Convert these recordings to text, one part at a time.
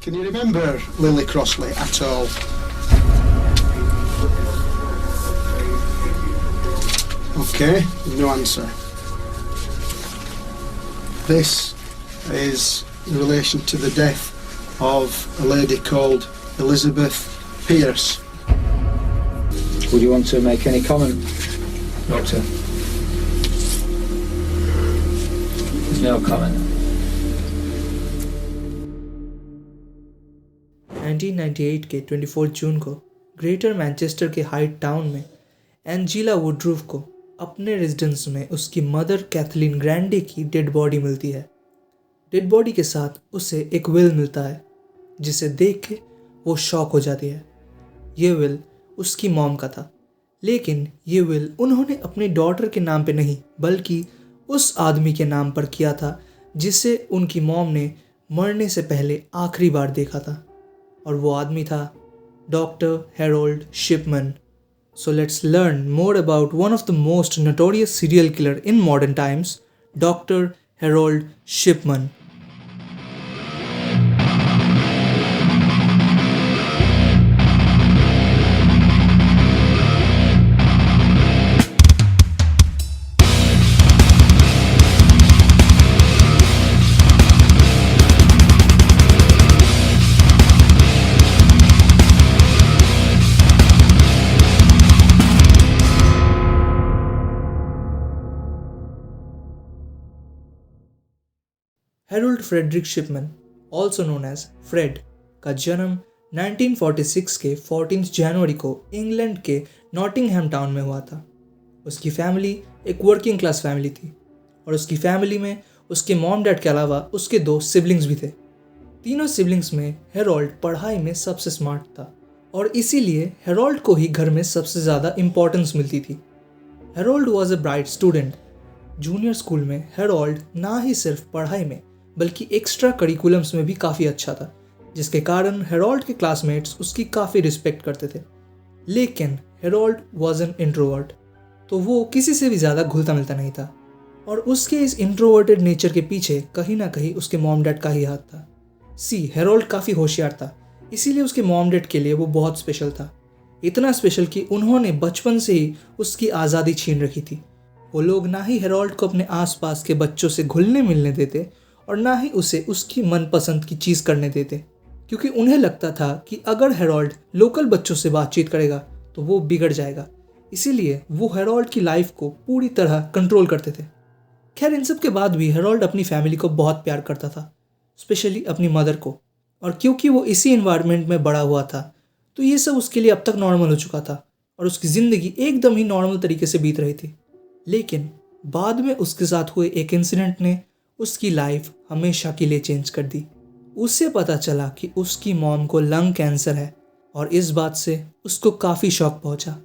Can you remember Lily Crossley at all? Okay, no answer. This is in relation to the death of a lady called Elizabeth Pierce. Would you want to make any comment, Doctor? There's no comment. 1998 के 24 जून को greater Manchester के height town में एंजीला Woodruff को अपने residence में उसकी mother Kathleen Grande की dead body मिलती है। डेड बॉडी के साथ उसे एक विल मिलता है जिसे देख के वो शॉक हो जाती है। ये विल उसकी मॉम का था, लेकिन ये विल उन्होंने अपनी डॉटर के नाम पे नहीं बल्कि उस आदमी के नाम पर किया था जिसे उनकी मॉम ने मरने से पहले आखिरी बार देखा था, और वो आदमी था doctor Harold Shipman. So let's learn more about one of the most notorious serial killer in modern times, Dr. Harold Shipman. Harold Frederick Shipman, also known as Fred, का जन्म 1946 के 14 जनवरी को इंग्लैंड के नॉटिंघम टाउन में हुआ था। उसकी family एक वर्किंग क्लास फैमिली थी और उसकी फैमिली में उसके मॉम डैड के अलावा उसके 2 सिबलिंग्स भी थे। तीनों सिबलिंग्स में हैरोल्ड पढ़ाई में सबसे स्मार्ट था और इसीलिए हैरोल्ड को ही घर में सबसे ज़्यादा इम्पोर्टेंस मिलती थी। Harold was a bright student. Junior school में हैरोल्ड ना ही सिर्फ पढ़ाई में बल्कि एक्स्ट्रा करिकुलम्स में भी काफ़ी अच्छा था, जिसके कारण हैरोल्ड के क्लासमेट्स उसकी काफ़ी रिस्पेक्ट करते थे। लेकिन हैरोल्ड वॉज एन इंट्रोवर्ट, तो वो किसी से भी ज़्यादा घुलता मिलता नहीं था और उसके इस इंट्रोवर्टेड नेचर के पीछे कहीं ना कहीं उसके मॉम डैड का ही हाथ था। हैरोल्ड काफ़ी होशियार था, इसीलिए उसके मॉम डैड के लिए वो बहुत स्पेशल था। इतना स्पेशल कि उन्होंने बचपन से ही उसकी आज़ादी छीन रखी थी। वो लोग ना ही हैरोल्ड को अपने आसपास के बच्चों से घुलने मिलने देते और ना ही उसे उसकी मनपसंद की चीज़ करने देते, क्योंकि उन्हें लगता था कि अगर हैरोल्ड लोकल बच्चों से बातचीत करेगा तो वो बिगड़ जाएगा। इसीलिए वो हैरोल्ड की लाइफ को पूरी तरह कंट्रोल करते थे। खैर, इन सब के बाद भी हैरोल्ड अपनी फैमिली को बहुत प्यार करता था, स्पेशली अपनी मदर को, और क्योंकि वो इसी इन्वायरमेंट में बड़ा हुआ था तो ये सब उसके लिए अब तक नॉर्मल हो चुका था और उसकी ज़िंदगी एकदम ही नॉर्मल तरीके से बीत रही थी। लेकिन बाद में उसके साथ हुए एक इंसिडेंट ने उसकी लाइफ हमेशा के लिए चेंज कर दी। उसे पता चला कि उसकी मॉम को लंग कैंसर है और इस बात से उसको काफ़ी शॉक पहुंचा।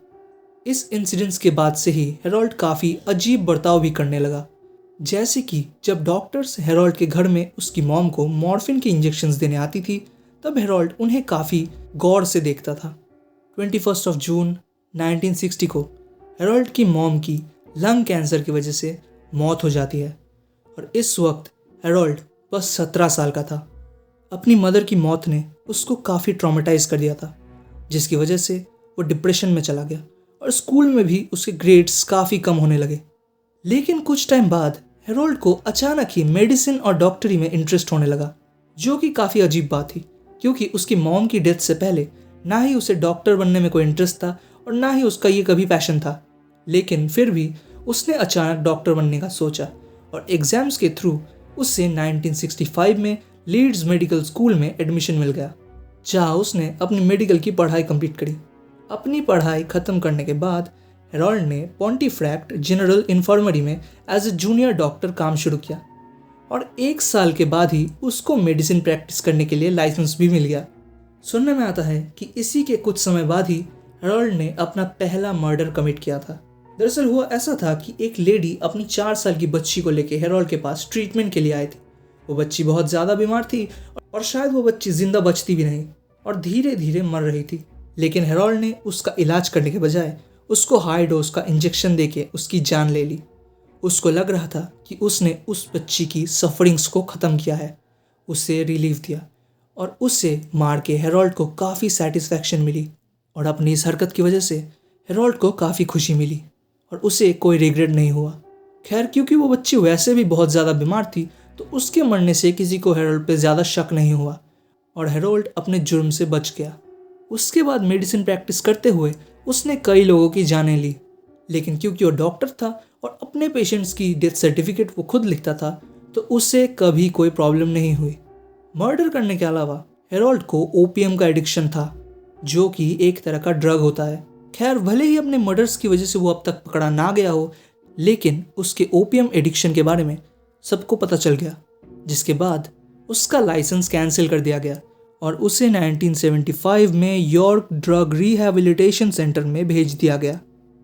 इस इंसिडेंट्स के बाद से ही हैरोल्ड काफ़ी अजीब बर्ताव भी करने लगा, जैसे कि जब डॉक्टर्स हैरोल्ड के घर में उसकी मॉम को मॉर्फिन के इंजेक्शंस देने आती थी तब हैरोल्ड उन्हें काफ़ी गौर से देखता था। 21 जून 1960 को हैरोल्ड की मॉम की लंग कैंसर की वजह से मौत हो जाती है और इस वक्त हैरोल्ड बस 17 साल का था। अपनी मदर की मौत ने उसको काफ़ी ट्रॉमेटाइज कर दिया था, जिसकी वजह से वो डिप्रेशन में चला गया और स्कूल में भी उसके ग्रेड्स काफ़ी कम होने लगे। लेकिन कुछ टाइम बाद हैरोल्ड को अचानक ही मेडिसिन और डॉक्टरी में इंटरेस्ट होने लगा, जो कि काफ़ी अजीब बात थी क्योंकि उसकी मॉम की डेथ से पहले ना ही उसे डॉक्टर बनने में कोई इंटरेस्ट था और ना ही उसका ये कभी पैशन था। लेकिन फिर भी उसने अचानक डॉक्टर बनने का सोचा और एग्ज़ाम्स के थ्रू उससे 1965 में लीड्स मेडिकल स्कूल में एडमिशन मिल गया, जहाँ उसने अपनी मेडिकल की पढ़ाई कंप्लीट करी। अपनी पढ़ाई ख़त्म करने के बाद हैरोल्ड ने पॉन्टीफ्रैक्ट जनरल इन्फर्मरी में एज ए जूनियर डॉक्टर काम शुरू किया और 1 साल के बाद ही उसको मेडिसिन प्रैक्टिस करने के लिए लाइसेंस भी मिल गया। सुनने में आता है कि इसी के कुछ समय बाद ही हैरोल्ड ने अपना पहला मर्डर कमिट किया था। दरअसल हुआ ऐसा था कि एक लेडी अपनी 4 साल की बच्ची को लेकर हैरोल्ड के पास ट्रीटमेंट के लिए आई थी। वो बच्ची बहुत ज़्यादा बीमार थी और शायद वो बच्ची जिंदा बचती भी नहीं और धीरे धीरे मर रही थी। लेकिन हैरोल्ड ने उसका इलाज करने के बजाय उसको हाई डोज का इंजेक्शन देके उसकी जान ले ली। उसको लग रहा था कि उसने उस बच्ची की सफरिंग्स को ख़त्म किया है, उसे रिलीफ दिया और उसे मार के हेरोल्ड को काफ़ी सेटिस्फैक्शन मिली और अपनी इस हरकत की वजह से हेरोल्ड को काफ़ी खुशी मिली और उसे कोई रिग्रेट नहीं हुआ। खैर, क्योंकि वो बच्ची वैसे भी बहुत ज़्यादा बीमार थी तो उसके मरने से किसी को हेरोल्ड पे ज़्यादा शक नहीं हुआ और हेरोल्ड अपने जुर्म से बच गया। उसके बाद मेडिसिन प्रैक्टिस करते हुए उसने कई लोगों की जानें ली, लेकिन क्योंकि वो डॉक्टर था और अपने पेशेंट्स की डेथ सर्टिफिकेट वो खुद लिखता था तो उसे कभी कोई प्रॉब्लम नहीं हुई। मर्डर करने के अलावा हेरोल्ड को ओपीएम का एडिक्शन था, जो कि एक तरह का ड्रग होता है। खैर, भले ही अपने मर्डर्स की वजह से वो अब तक पकड़ा ना गया हो, लेकिन उसके ओपीएम एडिक्शन के बारे में सबको पता चल गया, जिसके बाद उसका लाइसेंस कैंसिल कर दिया गया और उसे 1975 में यॉर्क ड्रग रिहैबिलिटेशन सेंटर में भेज दिया गया।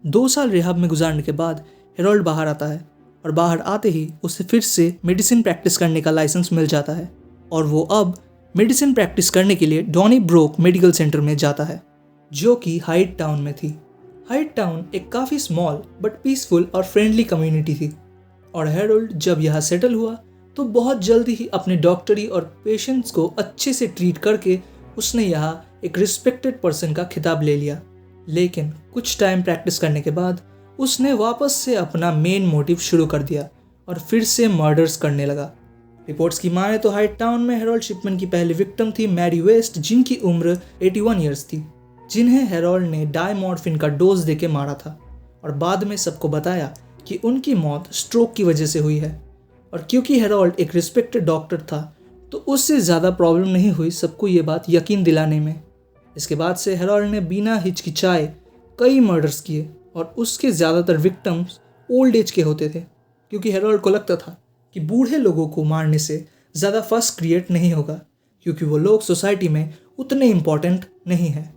2 साल रिहाब में गुजारने के बाद हेरोल्ड बाहर आता है और बाहर आते ही उसे फिर से मेडिसिन प्रैक्टिस करने का लाइसेंस मिल जाता है और वो अब मेडिसिन प्रैक्टिस करने के लिए डॉनीब्रोक मेडिकल सेंटर में जाता है, जो कि हाइट टाउन में थी। हाइट टाउन एक काफ़ी स्मॉल बट पीसफुल और फ्रेंडली कम्युनिटी थी और हेरोल्ड जब यहाँ सेटल हुआ तो बहुत जल्दी ही अपने डॉक्टरी और पेशेंट्स को अच्छे से ट्रीट करके उसने यहाँ एक रिस्पेक्टेड पर्सन का खिताब ले लिया। लेकिन कुछ टाइम प्रैक्टिस करने के बाद उसने वापस से अपना मेन मोटिव शुरू कर दिया और फिर से मर्डर्स करने लगा। रिपोर्ट्स की माने तो हाइट टाउन में हेरोल्ड शिपमैन की पहली विक्टिम थी मैरी वेस्ट, जिनकी उम्र 81 ईयर्स थी, जिन्हें हेरोल्ड ने डाइमॉर्फिन का डोज देके मारा था और बाद में सबको बताया कि उनकी मौत स्ट्रोक की वजह से हुई है। और क्योंकि हेरोल्ड एक रिस्पेक्टेड डॉक्टर था तो उससे ज़्यादा प्रॉब्लम नहीं हुई सबको ये बात यकीन दिलाने में। इसके बाद से हेरोल्ड ने बिना हिचकिचाए कई मर्डर्स किए और उसके ज़्यादातर विक्टिम्स ओल्ड एज के होते थे, क्योंकि हेरोल्ड को लगता था कि बूढ़े लोगों को मारने से ज़्यादा फस क्रिएट नहीं होगा, क्योंकि वो लोग सोसाइटी में उतने इम्पॉर्टेंट नहीं हैं।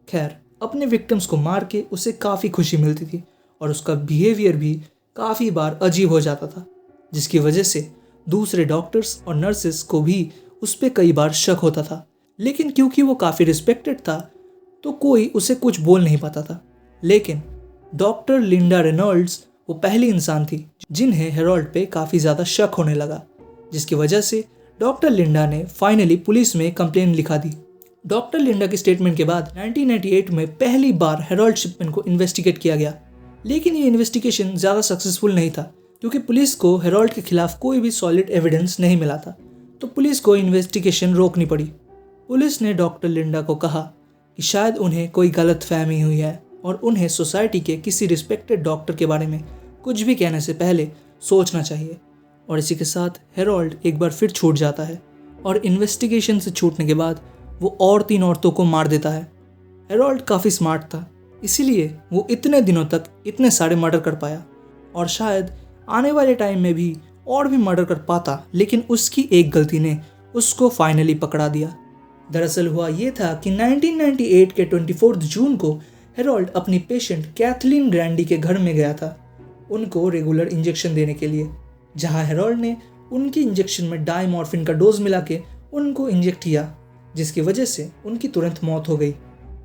खैर, अपने विक्टिम्स को मार के उसे काफ़ी खुशी मिलती थी और उसका बिहेवियर भी काफ़ी बार अजीब हो जाता था, जिसकी वजह से दूसरे डॉक्टर्स और नर्सेस को भी उस पर कई बार शक होता था। लेकिन क्योंकि वो काफ़ी रिस्पेक्टेड था तो कोई उसे कुछ बोल नहीं पाता था। लेकिन डॉक्टर लिंडा रेनॉल्ड्स वो पहली इंसान थी जिन्हें हेरोल्ड पे काफ़ी ज़्यादा शक होने लगा, जिसकी वजह से डॉक्टर लिंडा ने फाइनली पुलिस में कंप्लेन लिखा दी। डॉक्टर लिंडा की स्टेटमेंट के बाद 1998 में पहली बार हेरोल्ड शिपमैन को इन्वेस्टिगेट किया गया, लेकिन ये इन्वेस्टिगेशन ज़्यादा सक्सेसफुल नहीं था क्योंकि पुलिस को हेरोल्ड के खिलाफ कोई भी सॉलिड एविडेंस नहीं मिला था, तो पुलिस को इन्वेस्टिगेशन रोकनी पड़ी। पुलिस ने डॉक्टर लिंडा को कहा कि शायद उन्हें कोई गलतफहमी हुई है और उन्हें सोसाइटी के किसी रिस्पेक्टेड डॉक्टर के बारे में कुछ भी कहने से पहले सोचना चाहिए। और इसी के साथ हेरोल्ड एक बार फिर छूट जाता है और इन्वेस्टिगेशन से छूटने के बाद वो और 3 औरतों को मार देता है। हेरोल्ड काफ़ी स्मार्ट था, इसीलिए वो इतने दिनों तक इतने सारे मर्डर कर पाया और शायद आने वाले टाइम में भी और भी मर्डर कर पाता, लेकिन उसकी एक गलती ने उसको फाइनली पकड़ा दिया। दरअसल हुआ ये था कि 1998 के 24 जून को हेरोल्ड अपनी पेशेंट कैथलीन ग्रैंडी के घर में गया था उनको रेगुलर इंजेक्शन देने के लिए, जहां हेरोल्ड ने उनकी इंजेक्शन में डाइमॉर्फिन का डोज मिला के उनको इंजेक्ट किया, जिसकी वजह से उनकी तुरंत मौत हो गई।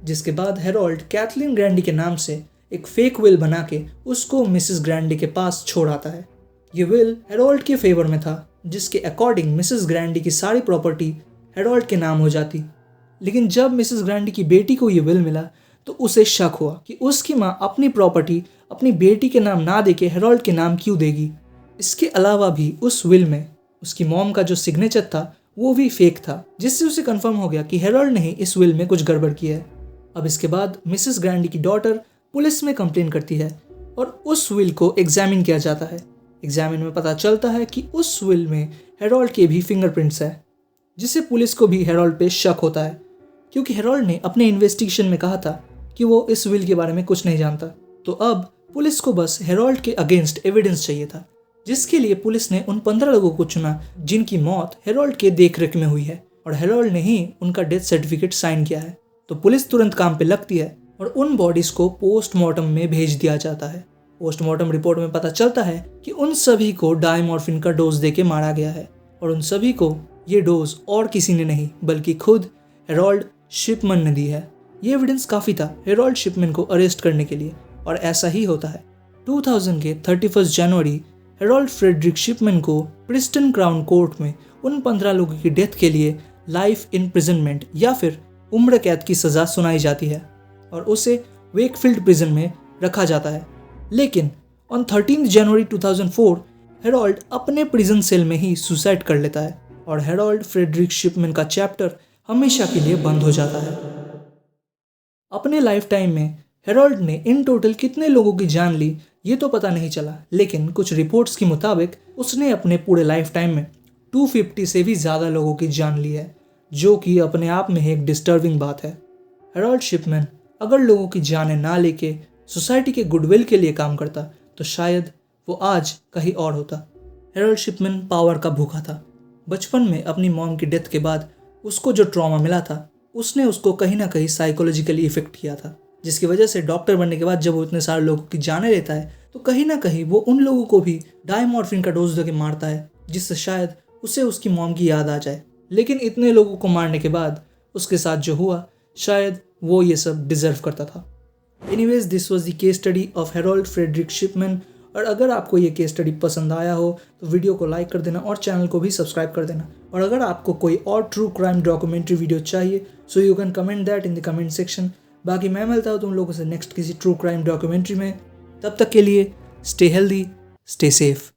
जिसके बाद हेरोल्ड कैथलीन ग्रैंडी के नाम से एक फेक विल बना के उसको मिसेस ग्रैंडी के पास छोड़ आता है। ये विल हेरोल्ड के फेवर में था, जिसके अकॉर्डिंग मिसेस ग्रैंडी की सारी प्रॉपर्टी हेरोल्ड के नाम हो जाती। लेकिन जब मिसेस ग्रैंडी की बेटी को ये विल मिला तो उसे शक हुआ कि उसकी माँ अपनी प्रॉपर्टी अपनी बेटी के नाम ना देके हेरोल्ड के नाम क्यों देगी। इसके अलावा भी उस विल में उसकी मॉम का जो सिग्नेचर था वो भी फेक था, जिससे उसे कंफर्म हो गया कि हेरोल्ड ने ही इस विल में कुछ गड़बड़ की है। अब इसके बाद मिसेस ग्रैंडी की डॉटर पुलिस में कंप्लेन करती है और उस विल को एग्जामिन किया जाता है। एग्जामिन में पता चलता है कि उस विल में हेरोल्ड के भी फिंगरप्रिंट्स है, जिससे पुलिस को भी हेरोल्ड पे शक होता है, क्योंकि हेरोल्ड ने अपने इन्वेस्टिगेशन में कहा था कि वो इस विल के बारे में कुछ नहीं जानता। तो अब पुलिस को बस हेरोल्ड के अगेंस्ट एविडेंस चाहिए था, जिसके लिए पुलिस ने उन 15 लोगों को चुना जिनकी मौत हेरोल्ड के देखरेख में हुई है और हेरोल्ड ने ही उनका डेथ सर्टिफिकेट साइन किया है। तो पुलिस तुरंत काम पे लगती है और उन बॉडीज को पोस्टमार्टम में भेज दिया जाता है। पोस्टमार्टम रिपोर्ट में पता चलता है कि उन सभी को डाइमॉर्फिन का डोज देके मारा गया है और उन सभी को ये डोज और किसी ने नहीं बल्कि खुद हेरोल्ड शिपमैन ने दी है। ये एविडेंस काफ़ी था हेरोल्ड शिपमैन को अरेस्ट करने के लिए और ऐसा ही होता है। 2000 के 31 जनवरी हेरोल्ड फ्रेडरिक शिपमैन को प्रिस्टन क्राउन कोर्ट में उन 15 लोगों की डेथ के लिए लाइफ इम्प्रिजनमेंट या फिर उम्र कैद की सज़ा सुनाई जाती है और उसे वेकफील्ड प्रिजन में रखा जाता है। लेकिन ऑन 13 जनवरी 2004 हेरोल्ड अपने प्रिजन सेल में ही सुसाइड कर लेता है और हेरोल्ड फ्रेडरिक शिपमैन का चैप्टर हमेशा के लिए बंद हो जाता है। अपने लाइफ टाइम में हेरोल्ड ने इन टोटल कितने लोगों की जान ली ये तो पता नहीं चला, लेकिन कुछ रिपोर्ट्स के मुताबिक उसने अपने पूरे लाइफ टाइम में 250 से भी ज़्यादा लोगों की जान ली है, जो कि अपने आप में एक डिस्टर्बिंग बात है। हेरोल्ड शिपमैन अगर लोगों की जानें ना लेके सोसाइटी के गुडविल के लिए काम करता तो शायद वो आज कहीं और होता। हेरोल्ड शिपमैन पावर का भूखा था। बचपन में अपनी मॉम की डेथ के बाद उसको जो ट्रॉमा मिला था उसने उसको कहीं ना कहीं साइकोलॉजिकली इफेक्ट किया था, जिसकी वजह से डॉक्टर बनने के बाद जब वो इतने सारे लोगों की जानें लेता है तो कहीं ना कहीं वो उन लोगों को भी डायमॉर्फिन का डोज देके मारता है, जिससे शायद उसे उसकी मॉम की याद आ जाए। लेकिन इतने लोगों को मारने के बाद उसके साथ जो हुआ शायद वो ये सब डिजर्व करता था। Anyways, this was the case study of Harold Frederick Shipman. और अगर आपको ये केस स्टडी पसंद आया हो तो वीडियो को लाइक कर देना और चैनल को भी सब्सक्राइब कर देना। और अगर आपको कोई और ट्रू क्राइम डॉक्यूमेंट्री वीडियो चाहिए so you can comment that in the comment section. बाकी मैं मिलता हूँ तुम लोगों से नेक्स्ट किसी ट्रू क्राइम डॉक्यूमेंट्री में। तब तक के लिए स्टे हेल्दी, स्टे सेफ।